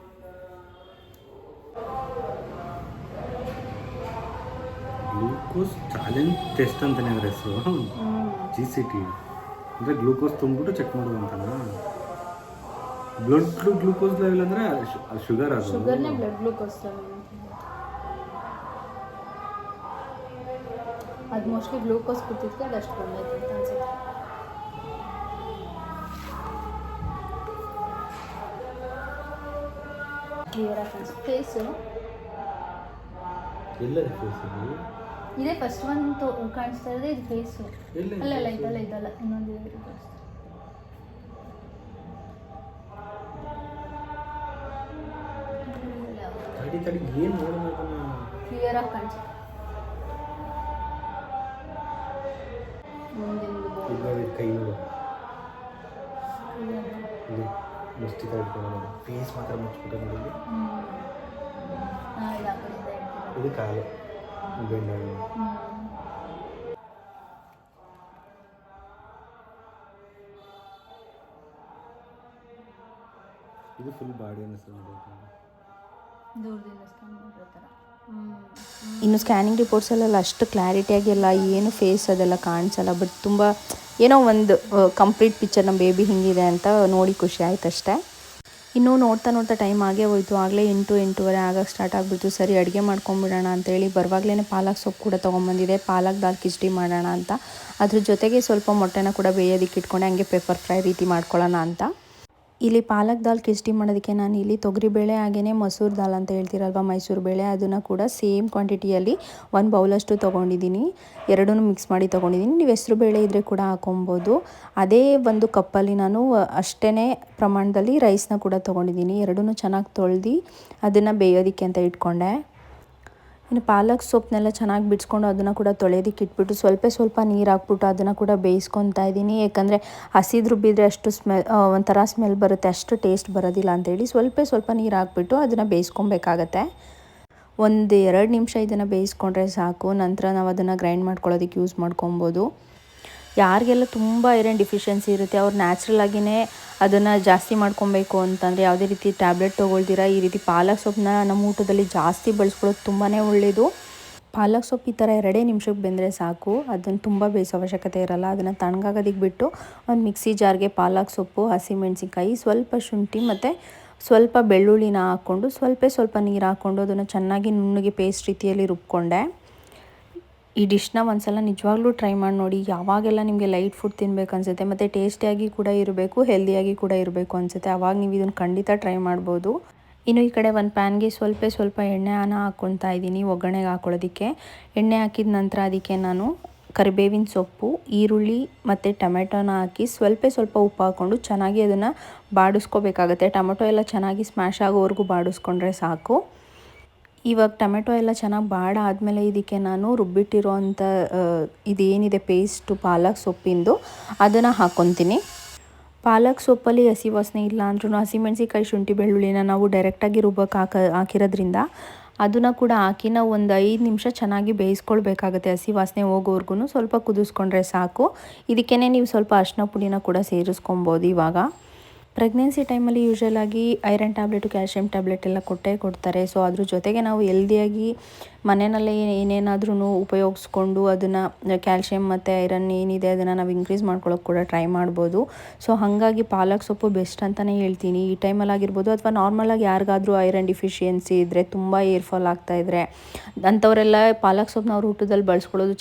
ಗ್ಲೂಕೋಸ್ ಚಾಲೆಂಜ್ ಟೆಸ್ಟ್ ಅಂತಲೇ ಅದರ ಹೆಸರು, GCT ಅಂದರೆ ಗ್ಲೂಕೋಸ್ ತುಂಬಿಬಿಟ್ಟು ಚೆಕ್ ಮಾಡೋದು ಅಂತನಾ. ಬ್ಲಡ್ ಗ್ಲೂಕೋಸ್ ಲೆವೆಲ್ ಅಂದರೆ ಶುಗರ್, ಅದು ಶುಗರ್ನೇ ಬ್ಲಡ್ ಗ್ಲೂಕೋಸ್ ಲೆವೆಲ್. ಅದು ಮೋಸ್ಟ್ಲಿ ಗ್ಲೂಕೋಸ್ ಕೂತಿದ್ಕೆ ಅದಷ್ಟು ಬಂದೈತೆ ಅಂತ ಅನ್ಸುತ್ತೆ. ಕ್ಲಿಯರಾಗಿ ಕಾಣಿಸುತ್ತೆ ಫೇಸು. ಎಲ್ಲರ ಫೇಸ್ ಇದೇ ಫಸ್ಟ್ ಒಂದು ಕಾಣಿಸ್ತಾ ಇದೆ, ಇದು ಫೇಸು. ಅಲ್ಲ ಇದಲ್ಲ ಇನ್ನೊಂದು ಏನು ನೋಡಬೇಕು, ಕ್ಲಿಯರಾಗಿ ಕಾಣಿಸುತ್ತೆ. ಕೈ ನೋಡು, ಮುಷ್ಟಿ ತಡ್ಕೊಂಡು ಫೇಸ್ ಮಾತ್ರ ಮುಚ್ಚಿಬಿಟ್ಟು ನೋಡಿದ್ವಿ. ಇದು ಕಾಲು ಬೆಂಡ. ಇದು ಫುಲ್ ಬಾಡಿ ಅನ್ನಿಸ್ತು ದೂರದಿಂದ ಸ್ಕ್ಯಾನ್ ಮಾಡೋ ಥರ. ಇನ್ನು ಸ್ಕ್ಯಾನಿಂಗ್ ರಿಪೋರ್ಟ್ಸಲ್ಲೆಲ್ಲ ಅಷ್ಟು ಕ್ಲಾರಿಟಿಯಾಗಿ ಎಲ್ಲ ಏನು ಫೇಸ್ ಅದೆಲ್ಲ ಕಾಣಿಸಲ್ಲ. ಬಟ್ ತುಂಬ ಏನೋ ಒಂದು ಕಂಪ್ಲೀಟ್ ಪಿಕ್ಚರ್ ನಮ್ಮ ಬೇಬಿ ಹಿಂಗಿದೆ ಅಂತ ನೋಡಿ ಖುಷಿ ಆಯ್ತು ಅಷ್ಟೇ. ಇನ್ನು ನೋಡ್ತಾ ಟೈಮ್ ಆಗೇ ಹೋಯ್ತು. ಆಗಲೇ 8-8:30 ಆಗಕ್ಕೆ ಸ್ಟಾರ್ಟ್ ಆಗಿಬಿಟ್ಟು, ಸರಿ ಅಡುಗೆ ಮಾಡ್ಕೊಂಬಿಡೋಣ ಅಂತೇಳಿ ಬರುವಾಗಲೇ ಪಾಲಕ್ ಸೊಪ್ಪು ಕೂಡ ತೊಗೊಂಬಂದಿದೆ. ಪಾಲಕ್ ದಾಲ್ ಕಿಚಡಿ ಮಾಡೋಣ ಅಂತ. ಅದ್ರ ಜೊತೆಗೆ ಸ್ವಲ್ಪ ಮೊಟ್ಟೆನ ಕೂಡ ಬೇಯೋದಕ್ಕೆ ಇಟ್ಕೊಂಡೆ, ಹಂಗೆ ಪೆಪ್ಪರ್ ಫ್ರೈ ರೀತಿ ಮಾಡ್ಕೊಳ್ಳೋಣ ಅಂತ. ಇಲ್ಲಿ ಪಾಲಕ್ ದಾಲ್ ಕಿಚಡಿ ಮಾಡೋದಕ್ಕೆ ನಾನು ಇಲ್ಲಿ ತೊಗರಿಬೇಳೆ ಹಾಗೆಯೇ ಮಸೂರು ದಾಲ್ ಅಂತ ಹೇಳ್ತೀರಲ್ವ, ಮೈಸೂರು ಬೇಳೆ, ಅದನ್ನು ಕೂಡ ಸೇಮ್ ಕ್ವಾಂಟಿಟಿಯಲ್ಲಿ 1 ಬೌಲಷ್ಟು ತೊಗೊಂಡಿದ್ದೀನಿ. ಎರಡೂ ಮಿಕ್ಸ್ ಮಾಡಿ ತೊಗೊಂಡಿದ್ದೀನಿ. ನೀವು ಹೆಸರು ಬೇಳೆ ಇದ್ದರೆ ಕೂಡ ಹಾಕೊಬೋದು. ಅದೇ ಒಂದು ಕಪ್ಪಲ್ಲಿ ನಾನು ಅಷ್ಟೇ ಪ್ರಮಾಣದಲ್ಲಿ ರೈಸ್ನ ಕೂಡ ತೊಗೊಂಡಿದ್ದೀನಿ. ಎರಡೂ ಚೆನ್ನಾಗಿ ತೊಳೆದು ಅದನ್ನು ಬೇಯೋದಕ್ಕೆ ಅಂತ ಇಟ್ಕೊಂಡೆ. ಇನ್ನು ಪಾಲಕ್ ಸೊಪ್ಪನ್ನೆಲ್ಲ ಚೆನ್ನಾಗಿ ಬಿಡಿಸ್ಕೊಂಡು ಅದನ್ನು ಕೂಡ ತೊಳೆಯೋದಕ್ಕೆ ಇಟ್ಬಿಟ್ಟು ಸ್ವಲ್ಪ ನೀರು ಹಾಕ್ಬಿಟ್ಟು ಅದನ್ನು ಕೂಡ ಬೇಯಿಸ್ಕೊತಾ ಇದ್ದೀನಿ. ಯಾಕಂದರೆ ಹಸಿದು ರುಬ್ಬಿದರೆ ಅಷ್ಟು ಒಂಥರ ಸ್ಮೆಲ್ ಬರುತ್ತೆ, ಅಷ್ಟು ಟೇಸ್ಟ್ ಬರೋದಿಲ್ಲ ಅಂತೇಳಿ ಸ್ವಲ್ಪ ನೀರು ಹಾಕ್ಬಿಟ್ಟು ಅದನ್ನು ಬೇಯಿಸ್ಕೊಬೇಕಾಗತ್ತೆ. 1-2 ನಿಮಿಷ ಇದನ್ನು ಬೇಯಿಸ್ಕೊಂಡ್ರೆ ಸಾಕು. ನಂತರ ನಾವು ಅದನ್ನು ಗ್ರೈಂಡ್ ಮಾಡ್ಕೊಳ್ಳೋದಕ್ಕೆ ಯೂಸ್ ಮಾಡ್ಕೊಬೋದು. ಯಾರಿಗೆಲ್ಲ ತುಂಬ ಐರನ್ ಡಿಫಿಷಿಯನ್ಸಿ ಇರುತ್ತೆ ಅವ್ರು ನ್ಯಾಚುರಲ್ ಆಗಿಯೇ ಅದನ್ನು ಜಾಸ್ತಿ ಮಾಡ್ಕೊಬೇಕು ಅಂತಂದರೆ ಯಾವುದೇ ರೀತಿ ಟ್ಯಾಬ್ಲೆಟ್ ತೊಗೊಳ್ದಿರ ಈ ರೀತಿ ಪಾಲಕ್ ಸೊಪ್ಪನ್ನ ನಮ್ಮ ಊಟದಲ್ಲಿ ಜಾಸ್ತಿ ಬಳಸ್ಕೊಳ್ಳೋದು ತುಂಬಾ ಒಳ್ಳೆಯದು. ಪಾಲಕ್ ಸೊಪ್ಪು ಈ ಥರ 2 ನಿಮಿಷಕ್ಕೆ ಬೆಂದರೆ ಸಾಕು, ಅದನ್ನು ತುಂಬ ಬೇಯಿಸೋ ಅವಶ್ಯಕತೆ ಇರಲ್ಲ. ಅದನ್ನು ತಣ್ಣಗಾಗೋದಕ್ಕೆ ಬಿಟ್ಟು ಒಂದು ಮಿಕ್ಸಿ ಜಾರ್ಗೆ ಪಾಲಕ್ ಸೊಪ್ಪು, ಹಸಿಮೆಣಸಿನ್ಕಾಯಿ, ಸ್ವಲ್ಪ ಶುಂಠಿ ಮತ್ತು ಸ್ವಲ್ಪ ಬೆಳ್ಳುಳ್ಳಿನ ಹಾಕ್ಕೊಂಡು ಸ್ವಲ್ಪ ನೀರು ಹಾಕ್ಕೊಂಡು ಅದನ್ನು ಚೆನ್ನಾಗಿ ನುಣ್ಣಗೆ ಪೇಸ್ಟ್ ರೀತಿಯಲ್ಲಿ ರುಬ್ಕೊಂಡೆ. ಈ ಡಿಶ್ನ ಒಂದ್ಸಲ ನಿಜವಾಗ್ಲೂ ಟ್ರೈ ಮಾಡಿ ನೋಡಿ. ಯಾವಾಗೆಲ್ಲ ನಿಮಗೆ ಲೈಟ್ ಫುಡ್ ತಿನ್ಬೇಕು ಅನಿಸುತ್ತೆ ಮತ್ತು ಟೇಸ್ಟಿಯಾಗಿ ಕೂಡ ಇರಬೇಕು, ಹೆಲ್ದಿಯಾಗಿ ಕೂಡ ಇರಬೇಕು ಅನಿಸುತ್ತೆ, ಆವಾಗ ನೀವು ಇದನ್ನು ಖಂಡಿತ ಟ್ರೈ ಮಾಡ್ಬೋದು. ಇನ್ನು ಈ ಕಡೆ ಒಂದು ಪ್ಯಾನ್ಗೆ ಸ್ವಲ್ಪ ಎಣ್ಣೆನ ಹಾಕ್ಕೊತಾ ಇದ್ದೀನಿ ಒಗ್ಗರಣೆಗೆ ಹಾಕೊಳ್ಳೋದಕ್ಕೆ. ಎಣ್ಣೆ ಹಾಕಿದ ನಂತರ ಅದಕ್ಕೆ ನಾನು ಕರಿಬೇವಿನ ಸೊಪ್ಪು, ಈರುಳ್ಳಿ ಮತ್ತು ಟೊಮೆಟೊನ ಹಾಕಿ ಸ್ವಲ್ಪ ಉಪ್ಪು ಹಾಕ್ಕೊಂಡು ಚೆನ್ನಾಗಿ ಅದನ್ನು ಬಾಡಿಸ್ಕೋಬೇಕಾಗತ್ತೆ. ಟೊಮೆಟೊ ಎಲ್ಲ ಚೆನ್ನಾಗಿ ಸ್ಮ್ಯಾಶ್ ಆಗೋವರೆಗೂ ಬಾಡಿಸ್ಕೊಂಡ್ರೆ ಸಾಕು. ಇವಾಗ ಟೊಮೆಟೊ ಎಲ್ಲ ಚೆನ್ನಾಗಿ ಬಾಡಾದಮೇಲೆ ಇದಕ್ಕೆ ನಾನು ರುಬ್ಬಿಟ್ಟಿರೋ ಅಂಥ ಇದೇನಿದೆ ಪೇಸ್ಟು ಪಾಲಕ್ ಸೊಪ್ಪಿಂದು ಅದನ್ನು ಹಾಕ್ಕೊತೀನಿ. ಪಾಲಕ್ ಸೊಪ್ಪಲ್ಲಿ ಹಸಿ ವಾಸನೆ ಇಲ್ಲ ಅಂದ್ರೂ ಹಸಿಮೆಣಸಿನ್ಕಾಯಿ, ಶುಂಠಿ, ಬೆಳ್ಳುಳ್ಳಿನ ನಾವು ಡೈರೆಕ್ಟಾಗಿ ರುಬ್ಬಕ್ಕೆ ಹಾಕಿರೋದ್ರಿಂದ ಅದನ್ನು ಕೂಡ ಹಾಕಿ ನಾವು ಒಂದು 5 ನಿಮಿಷ ಚೆನ್ನಾಗಿ ಬೇಯಿಸ್ಕೊಳ್ಬೇಕಾಗುತ್ತೆ. ಹಸಿ ವಾಸನೆ ಹೋಗೋವರೆಗೂ ಸ್ವಲ್ಪ ಕುದಿಸ್ಕೊಂಡ್ರೆ ಸಾಕು. ಇದಕ್ಕೇ ನೀವು ಸ್ವಲ್ಪ ಅರಿಶಿನ ಪುಡಿನ ಕೂಡ ಸೇರಿಸ್ಕೊಬೋದು. ಇವಾಗ ಪ್ರೆಗ್ನೆನ್ಸಿ ಟೈಮಲ್ಲಿ ಯೂಶ್ವಲಾಗಿ ಐರನ್ ಟ್ಯಾಬ್ಲೆಟು, ಕ್ಯಾಲ್ಶಿಯಂ ಟ್ಯಾಬ್ಲೆಟ್ ಎಲ್ಲ ಕೊಡ್ತಾರೆ. ಸೊ ಅದ್ರ ಜೊತೆಗೆ ನಾವು ಹೆಲ್ದಿಯಾಗಿ ಮನೆಯಲ್ಲೇ ಏನೇನಾದ್ರೂ ಉಪಯೋಗಿಸ್ಕೊಂಡು ಅದನ್ನು ಕ್ಯಾಲ್ಶಿಯಂ ಮತ್ತು ಐರನ್ ಏನಿದೆ ಅದನ್ನು ನಾವು ಇನ್ಕ್ರೀಸ್ ಮಾಡ್ಕೊಳ್ಳೋಕೆ ಕೂಡ ಟ್ರೈ ಮಾಡ್ಬೋದು. ಸೊ ಹಾಗಾಗಿ ಪಾಲಕ್ ಸೊಪ್ಪು ಬೆಸ್ಟ್ ಅಂತಲೇ ಹೇಳ್ತೀನಿ. ಈ ಟೈಮಲ್ಲಿ ಆಗಿರ್ಬೋದು ಅಥವಾ ನಾರ್ಮಲಾಗಿ ಯಾರಿಗಾದ್ರೂ ಐರನ್ ಡಿಫಿಷಿಯನ್ಸಿ ಇದ್ದರೆ, ತುಂಬ ಏರ್ ಫಾಲ್ ಆಗ್ತಾಯಿದ್ರೆ ಅಂಥವರೆಲ್ಲ ಪಾಲಕ್ ಸೊಪ್ಪನ್ನ ಅವ್ರ ಊಟದಲ್ಲಿ ಬಳಸ್ಕೊಳ್ಳೋದು.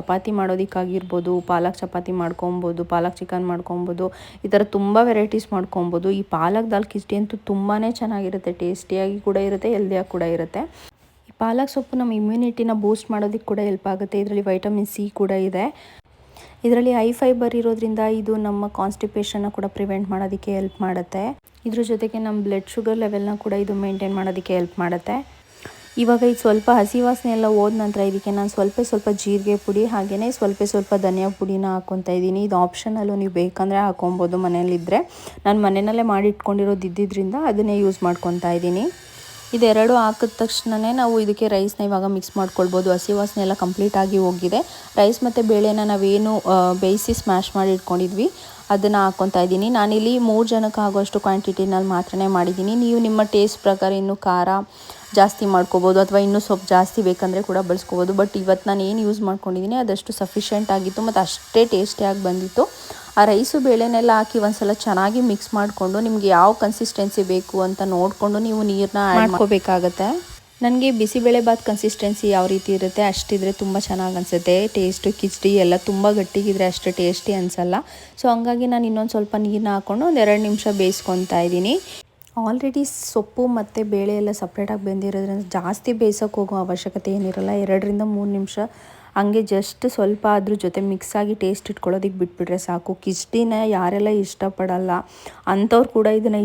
ಚಪಾತಿ ಮಾಡೋದಕ್ಕಾಗಿರ್ಬೋದು, ಪಾಲಕ್ ಚಪಾತಿ ಮಾಡ್ಕೊಬೋದು, ಪಾಲಕ್ ಚಿಕನ್ ಮಾಡ್ಕೊಬೋದು, ಈ ಥರ ತುಂಬ ವೆರೈಟೀಸ್ ಮಾಡ್ಕೊಬೋದು. ಈ ಪಾಲಕ್ ದಾಲ್ ಕಿಚಡಿ ಅಂತೂ ತುಂಬಾ ಚೆನ್ನಾಗಿರುತ್ತೆ, ಟೇಸ್ಟಿಯಾಗಿ ಕೂಡ ಇರುತ್ತೆ, ಹೆಲ್ದಿಯಾಗಿ ಕೂಡ ಇರುತ್ತೆ. ಈ ಪಾಲಕ್ ಸೊಪ್ಪು ನಮ್ಮ ಇಮ್ಯುನಿಟಿನ ಬೂಸ್ಟ್ ಮಾಡೋದಕ್ಕೆ ಕೂಡ ಹೆಲ್ಪ್ ಆಗುತ್ತೆ. ಇದರಲ್ಲಿ ವೈಟಮಿನ್ ಸಿ ಕೂಡ ಇದೆ. ಇದರಲ್ಲಿ ಹೈ ಫೈಬರ್ ಇರೋದ್ರಿಂದ ಇದು ನಮ್ಮ ಕಾನ್ಸ್ಟಿಪೇಷನ್ನ ಕೂಡ ಪ್ರಿವೆಂಟ್ ಮಾಡೋದಕ್ಕೆ ಹೆಲ್ಪ್ ಮಾಡುತ್ತೆ. ಇದ್ರ ಜೊತೆಗೆ ನಮ್ಮ ಬ್ಲಡ್ ಶುಗರ್ ಲೆವೆಲ್ನ ಕೂಡ ಇದು ಮೇಂಟೈನ್ ಮಾಡೋದಕ್ಕೆ ಹೆಲ್ಪ್ ಮಾಡುತ್ತೆ. ಇವಾಗ ಇದು ಸ್ವಲ್ಪ ಹಸಿ ವಾಸನೆ ಎಲ್ಲ ಹೋದ ನಂತರ ಇದಕ್ಕೆ ನಾನು ಸ್ವಲ್ಪ ಜೀರಿಗೆ ಪುಡಿ ಹಾಗೆಯೇ ಸ್ವಲ್ಪ ಧನಿಯಾ ಪುಡಿನ ಹಾಕ್ಕೊತಾ ಇದ್ದೀನಿ. ಇದು ಆಪ್ಷನಲ್ಲು, ನೀವು ಬೇಕಂದರೆ ಹಾಕ್ಕೊಬೋದು ಮನೆಯಲ್ಲಿದ್ದರೆ. ನಾನು ಮನೆಯಲ್ಲೇ ಮಾಡಿ ಇಟ್ಕೊಂಡಿರೋದು ಇದ್ದಿದ್ದರಿಂದ ಅದನ್ನೇ ಯೂಸ್ ಮಾಡ್ಕೊತಾ ಇದ್ದೀನಿ. ಇದೆರಡು ಹಾಕಿದ ತಕ್ಷಣವೇ ನಾವು ಇದಕ್ಕೆ ರೈಸ್ನ ಇವಾಗ ಮಿಕ್ಸ್ ಮಾಡ್ಕೊಳ್ಬೋದು. ಹಸಿ ವಾಸನೆ ಎಲ್ಲ ಕಂಪ್ಲೀಟಾಗಿ ಹೋಗಿದೆ. ರೈಸ್ ಮತ್ತು ಬೇಳೆನ ನಾವೇನು ಬೇಯಿಸಿ ಸ್ಮ್ಯಾಶ್ ಮಾಡಿ ಇಟ್ಕೊಂಡಿದ್ವಿ ಅದನ್ನು ಹಾಕ್ಕೊತಾ ಇದ್ದೀನಿ. ನಾನಿಲ್ಲಿ 3 ಜನಕ್ಕೆ ಆಗೋಷ್ಟು ಕ್ವಾಂಟಿಟಿನಲ್ಲಿ ಮಾತ್ರನೇ ಮಾಡಿದ್ದೀನಿ. ನೀವು ನಿಮ್ಮ ಟೇಸ್ಟ್ ಪ್ರಕಾರ ಇನ್ನೂ ಖಾರ ಜಾಸ್ತಿ ಮಾಡ್ಕೋಬೋದು ಅಥವಾ ಇನ್ನೂ ಸ್ವಲ್ಪ ಜಾಸ್ತಿ ಬೇಕಂದರೆ ಕೂಡ ಬಳಸ್ಕೋಬೋದು. ಬಟ್ ಇವತ್ತು ನಾನು ಏನು ಯೂಸ್ ಮಾಡ್ಕೊಂಡಿದ್ದೀನಿ ಅದಷ್ಟು ಸಫಿಷಿಯೆಂಟ್ ಆಗಿತ್ತು ಮತ್ತು ಅಷ್ಟೇ ಟೇಸ್ಟಿಯಾಗಿ ಬಂದಿತ್ತು. ಆ ರೈಸು ಬೇಳೆನೆಲ್ಲ ಹಾಕಿ ಒಂದ್ಸಲ ಚೆನ್ನಾಗಿ ಮಿಕ್ಸ್ ಮಾಡಿಕೊಂಡು ನಿಮಗೆ ಯಾವ ಕನ್ಸಿಸ್ಟೆನ್ಸಿ ಬೇಕು ಅಂತ ನೋಡಿಕೊಂಡು ನೀವು ನೀರನ್ನ ಆ್ಯಡ್ ಮಾಡ್ಕೋಬೇಕಾಗತ್ತೆ. ನನಗೆ ಬಿಸಿಬೇಳೆಬಾತ್ ಕನ್ಸಿಸ್ಟೆನ್ಸಿ ಯಾವ ರೀತಿ ಇರುತ್ತೆ ಅಷ್ಟಿದ್ರೆ ತುಂಬ ಚೆನ್ನಾಗಿ ಅನಿಸುತ್ತೆ. ಟೇಸ್ಟು ಕಿಚಡಿ ಎಲ್ಲ ತುಂಬ ಗಟ್ಟಿಗಿದ್ರೆ ಅಷ್ಟು ಟೇಸ್ಟಿ ಅನಿಸಲ್ಲ. ಸೊ ಹಂಗಾಗಿ ನಾನು ಇನ್ನೊಂದು ಸ್ವಲ್ಪ ನೀರನ್ನ ಹಾಕ್ಕೊಂಡು ಒಂದು 2 ನಿಮಿಷ ಬೇಯಿಸ್ಕೊತಾ ಇದ್ದೀನಿ. ಆಲ್ರೆಡಿ ಸೊಪ್ಪು ಮತ್ತು ಬೇಳೆ ಎಲ್ಲ ಸಪ್ರೇಟಾಗಿ ಬೆಂದಿರೋದ್ರಿಂದ ಜಾಸ್ತಿ ಬೇಯಿಸೋಕೆ ಹೋಗೋ ಅವಶ್ಯಕತೆ ಏನಿರಲ್ಲ. 2ರಿಂದ 3 ನಿಮಿಷ ಹಂಗೆ ಜಸ್ಟ್ ಸ್ವಲ್ಪ ಅದ್ರ ಜೊತೆ ಮಿಕ್ಸಾಗಿ ಟೇಸ್ಟ್ ಇಟ್ಕೊಳ್ಳೋದಕ್ಕೆ ಬಿಟ್ಬಿಟ್ರೆ ಸಾಕು. ಕಿಚಡಿನ ಯಾರೆಲ್ಲ ಇಷ್ಟಪಡಲ್ಲ ಅಂಥವ್ರು ಕೂಡ ಇದನ್ನು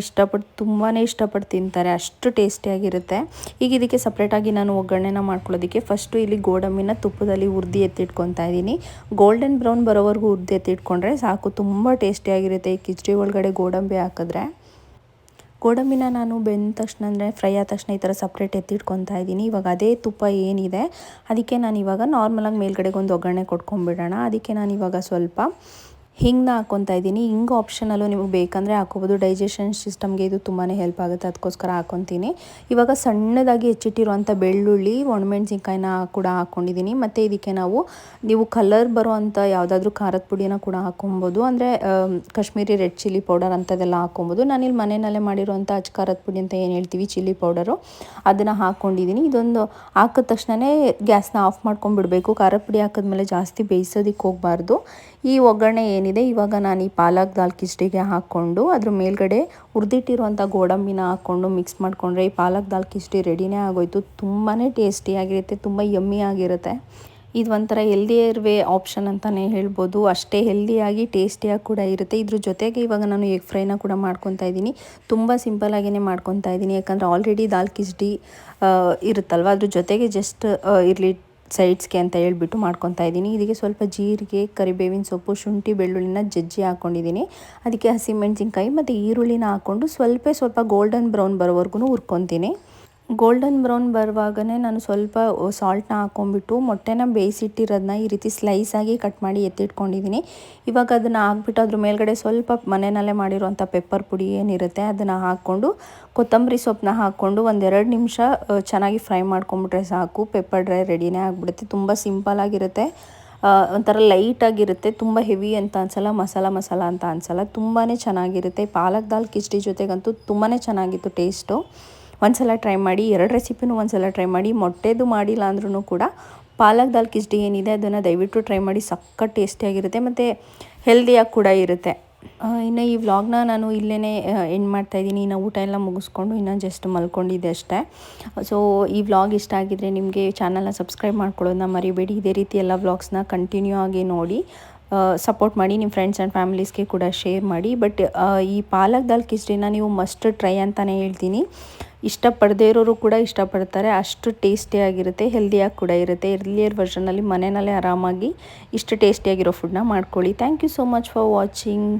ತುಂಬಾ ಇಷ್ಟಪಟ್ಟು ತಿಂತಾರೆ, ಅಷ್ಟು ಟೇಸ್ಟಿಯಾಗಿರುತ್ತೆ. ಈಗ ಇದಕ್ಕೆ ಸಪ್ರೇಟಾಗಿ ನಾನು ಒಗ್ಗರಣೆನ ಮಾಡ್ಕೊಳ್ಳೋದಕ್ಕೆ ಫಸ್ಟು ಇಲ್ಲಿ ಗೋಡಂಬಿನ ತುಪ್ಪದಲ್ಲಿ ಹುರಿದು ಎತ್ತಿಟ್ಕೊತಾ ಇದ್ದೀನಿ. ಗೋಲ್ಡನ್ ಬ್ರೌನ್ ಬರೋವರೆಗೂ ಹುರಿದು ಎತ್ತಿಟ್ಕೊಂಡ್ರೆ ಸಾಕು, ತುಂಬ ಟೇಸ್ಟಿಯಾಗಿರುತ್ತೆ ಈ ಕಿಚಡಿ ಒಳಗಡೆ ಗೋಡಂಬಿ ಹಾಕಿದ್ರೆ. ಗೋಡಂಬಿನ ನಾನು ಬೆಂದ ತಕ್ಷಣ ಅಂದರೆ ಫ್ರೈ ಆದ ತಕ್ಷಣ ಈ ಥರ ಸಪ್ರೇಟ್ ಎತ್ತಿಟ್ಕೊತಾ ಇದ್ದೀನಿ. ಇವಾಗ ಅದೇ ತುಪ್ಪ ಏನಿದೆ ಅದಕ್ಕೆ ನಾನು ಇವಾಗ ನಾರ್ಮಲಾಗಿ ಮೇಲ್ಗಡೆಗೆ ಒಂದು ಒಗ್ಗರಣೆ ಕೊಟ್ಕೊಂಡ್ಬಿಡೋಣ. ಅದಕ್ಕೆ ನಾನು ಇವಾಗ ಸ್ವಲ್ಪ ಹಿಂಗನ್ನ ಹಾಕ್ಕೊತಾ ಇದ್ದೀನಿ. ಹಿಂಗೆ ಆಪ್ಷನಲ್ಲು ನಿಮಗೆ ಬೇಕಂದರೆ ಹಾಕ್ಕೋಬೋದು. ಡೈಜೆಷನ್ ಸಿಸ್ಟಮ್ಗೆ ಇದು ತುಂಬಾ ಹೆಲ್ಪ್ ಆಗುತ್ತೆ, ಅದಕ್ಕೋಸ್ಕರ ಹಾಕ್ಕೊತೀನಿ. ಇವಾಗ ಸಣ್ಣದಾಗಿ ಹೆಚ್ಚಿಟ್ಟಿರುವಂಥ ಬೆಳ್ಳುಳ್ಳಿ, ಒಣಮೆಣ್ಸಿನ್ಕಾಯಿನ ಕೂಡ ಹಾಕ್ಕೊಂಡಿದ್ದೀನಿ. ಮತ್ತು ಇದಕ್ಕೆ ನೀವು ಕಲರ್ ಬರೋ ಅಂಥ ಯಾವುದಾದ್ರೂ ಖಾರದ ಪುಡಿನ ಕೂಡ ಹಾಕ್ಕೊಬೋದು. ಅಂದರೆ ಕಾಶ್ಮೀರಿ ರೆಡ್ ಚಿಲ್ಲಿ ಪೌಡರ್ ಅಂಥದ್ದೆಲ್ಲ ಹಾಕ್ಕೊಬೋದು. ನಾನಿಲ್ಲಿ ಮನೆಯಲ್ಲೇ ಮಾಡಿರೋಂಥ ಅಚ್ಚ ಖಾರದ ಪುಡಿ ಅಂತ ಏನು ಹೇಳ್ತೀವಿ, ಚಿಲ್ಲಿ ಪೌಡರು, ಅದನ್ನು ಹಾಕ್ಕೊಂಡಿದ್ದೀನಿ. ಇದೊಂದು ಹಾಕಿದ ತಕ್ಷಣವೇ ಗ್ಯಾಸ್ನ ಆಫ್ ಮಾಡ್ಕೊಂಡ್ಬಿಡಬೇಕು. ಖಾರದ ಪುಡಿ ಹಾಕಿದ್ಮೇಲೆ ಜಾಸ್ತಿ ಬೇಯಿಸೋದಕ್ಕೆ ಹೋಗಬಾರ್ದು. ಈ ಒಗ್ಗರಣೆ ಏನಿದೆ ಇವಾಗ ನಾನು ಈ ಪಾಲಕ್ ದಾಲ್ ಕಿಚಡಿಗೆ ಹಾಕ್ಕೊಂಡು ಅದ್ರ ಮೇಲ್ಗಡೆ ಹುರಿದಿಟ್ಟಿರುವಂಥ ಗೋಡಂಬಿನ ಹಾಕ್ಕೊಂಡು ಮಿಕ್ಸ್ ಮಾಡಿಕೊಂಡ್ರೆ ಈ ಪಾಲಕ್ ದಾಲ್ ಕಿಚಡಿ ರೆಡಿನೇ ಆಗೋಯ್ತು. ತುಂಬಾ ಟೇಸ್ಟಿಯಾಗಿರುತ್ತೆ, ತುಂಬ ಯಮ್ಮಿ ಆಗಿರುತ್ತೆ. ಇದು ಒಂಥರ ಹೆಲ್ದಿಯರ್ ವೇ ಆಪ್ಷನ್ ಅಂತಲೇ ಹೇಳ್ಬೋದು. ಅಷ್ಟೇ ಹೆಲ್ದಿಯಾಗಿ ಟೇಸ್ಟಿಯಾಗಿ ಕೂಡ ಇರುತ್ತೆ. ಇದ್ರ ಜೊತೆಗೆ ಇವಾಗ ನಾನು ಎಗ್ ಫ್ರೈನ ಕೂಡ ಮಾಡ್ಕೊತಾ ಇದ್ದೀನಿ. ತುಂಬ ಸಿಂಪಲಾಗಿಯೇ ಮಾಡ್ಕೊತಾ ಇದ್ದೀನಿ, ಯಾಕಂದರೆ ಆಲ್ರೆಡಿ ದಾಲ್ ಕಿಚಡಿ ಇರುತ್ತಲ್ವ, ಅದ್ರ ಜೊತೆಗೆ ಜಸ್ಟ್ ಇರಲಿ ಸೈಡ್ಸ್ಗೆ ಅಂತ ಹೇಳ್ಬಿಟ್ಟು ಮಾಡ್ಕೊತಾ ಇದ್ದೀನಿ. ಇದಕ್ಕೆ ಸ್ವಲ್ಪ ಜೀರಿಗೆ, ಕರಿಬೇವಿನ ಸೊಪ್ಪು, ಶುಂಠಿ, ಬೆಳ್ಳುಳ್ಳಿನ ಜಜ್ಜಿ ಹಾಕ್ಕೊಂಡಿದ್ದೀನಿ. ಅದಕ್ಕೆ ಹಸಿಮೆಣಸಿನ್ಕಾಯಿ ಮತ್ತು ಈರುಳ್ಳಿನ ಹಾಕ್ಕೊಂಡು ಸ್ವಲ್ಪ ಗೋಲ್ಡನ್ ಬ್ರೌನ್ ಬರೋವರೆಗೂ ಹುರ್ಕೊತೀನಿ. ಗೋಲ್ಡನ್ ಬ್ರೌನ್ ಬರುವಾಗನೇ ನಾನು ಸ್ವಲ್ಪ ಸಾಲ್ಟ್ನ ಹಾಕ್ಕೊಂಡ್ಬಿಟ್ಟು ಮೊಟ್ಟೆನ ಬೇಯಿಸಿಟ್ಟಿರೋದನ್ನ ಈ ರೀತಿ ಸ್ಲೈಸಾಗಿ ಕಟ್ ಮಾಡಿ ಎತ್ತಿಟ್ಕೊಂಡಿದ್ದೀನಿ. ಇವಾಗ ಅದನ್ನು ಹಾಕ್ಬಿಟ್ಟು ಅದ್ರ ಮೇಲ್ಗಡೆ ಸ್ವಲ್ಪ ಮನೆಯಲ್ಲೇ ಮಾಡಿರುವಂಥ ಪೆಪ್ಪರ್ ಪುಡಿ ಏನಿರುತ್ತೆ ಅದನ್ನು ಹಾಕ್ಕೊಂಡು ಕೊತ್ತಂಬರಿ ಸೊಪ್ಪನ್ನ ಹಾಕ್ಕೊಂಡು 1-2 ನಿಮಿಷ ಚೆನ್ನಾಗಿ ಫ್ರೈ ಮಾಡ್ಕೊಂಬಿಟ್ರೆ ಸಾಕು. ಪೆಪ್ಪರ್ ಡ್ರೈ ರೆಡಿನೇ ಆಗಿಬಿಡುತ್ತೆ. ತುಂಬ ಸಿಂಪಲಾಗಿರುತ್ತೆ, ಒಂಥರ ಲೈಟಾಗಿರುತ್ತೆ, ತುಂಬ ಹೆವಿ ಅಂತ ಅನ್ಸಲ್ಲ, ಮಸಾಲ ಅಂತ ಅನ್ಸಲ್ಲ, ತುಂಬಾ ಚೆನ್ನಾಗಿರುತ್ತೆ. ಪಾಲಕ್ ದಾಲ್ ಕಿಚಡಿ ಜೊತೆಗಂತೂ ತುಂಬಾ ಚೆನ್ನಾಗಿತ್ತು ಟೇಸ್ಟು. ಒಂದ್ಸಲ ಟ್ರೈ ಮಾಡಿ, 2 ರೆಸಿಪಿನೂ ಒಂದ್ಸಲ ಟ್ರೈ ಮಾಡಿ. ಮೊಟ್ಟೆದು ಮಾಡಿಲ್ಲ ಅಂದ್ರೂ ಕೂಡ ಪಾಲಕ್ ದಾಲ್ ಕಿಚಡಿ ಏನಿದೆ ಅದನ್ನು ದಯವಿಟ್ಟು ಟ್ರೈ ಮಾಡಿ. ಸಖತ್ ಟೇಸ್ಟಿಯಾಗಿರುತ್ತೆ ಮತ್ತು ಹೆಲ್ದಿಯಾಗಿ ಕೂಡ ಇರುತ್ತೆ. ಇನ್ನು ಈ ವ್ಲಾಗ್ನ ನಾನು ಇಲ್ಲೇ ಎಂಡ್ ಮಾಡ್ತಾಯಿದ್ದೀನಿ. ಇನ್ನು ಊಟ ಎಲ್ಲ ಮುಗಿಸ್ಕೊಂಡು ಇನ್ನು ಜಸ್ಟ್ ಮಲ್ಕೊಂಡಿದ್ದೆ ಅಷ್ಟೇ. ಸೊ ಈ ವ್ಲಾಗ್ ಇಷ್ಟ ಆಗಿದ್ರೆ ನಿಮಗೆ ಚಾನಲ್ನ ಸಬ್ಸ್ಕ್ರೈಬ್ ಮಾಡ್ಕೊಳ್ಳೋದನ್ನ ಮರಿಬೇಡಿ. ಇದೇ ರೀತಿ ಎಲ್ಲ ವ್ಲಾಗ್ಸ್ನ ಕಂಟಿನ್ಯೂ ಆಗಿ ನೋಡಿ ಸಪೋರ್ಟ್ ಮಾಡಿ. ನಿಮ್ಮ ಫ್ರೆಂಡ್ಸ್ ಆ್ಯಂಡ್ ಫ್ಯಾಮಿಲೀಸ್ಗೆ ಕೂಡ ಶೇರ್ ಮಾಡಿ. ಬಟ್ ಈ ಪಾಲಕ್ ದಾಲ್ ಕಿಚಡಿನ ನೀವು ಮಸ್ಟ್ ಟ್ರೈ ಅಂತಲೇ ಹೇಳ್ತೀನಿ. ಇಷ್ಟಪಡದೇ ಇರೋರು ಕೂಡ ಇಷ್ಟಪಡ್ತಾರೆ, ಅಷ್ಟು ಟೇಸ್ಟಿಯಾಗಿರುತ್ತೆ, ಹೆಲ್ದಿಯಾಗಿ ಕೂಡ ಇರುತ್ತೆ. ಎರ್ಲಿಯರ್ ವರ್ಷನಲ್ಲಿ ಮನೆಯಲ್ಲೇ ಆರಾಮಾಗಿ ಇಷ್ಟು ಟೇಸ್ಟಿಯಾಗಿರೋ ಫುಡ್ನ ಮಾಡ್ಕೊಳ್ಳಿ. Thank you so much for watching.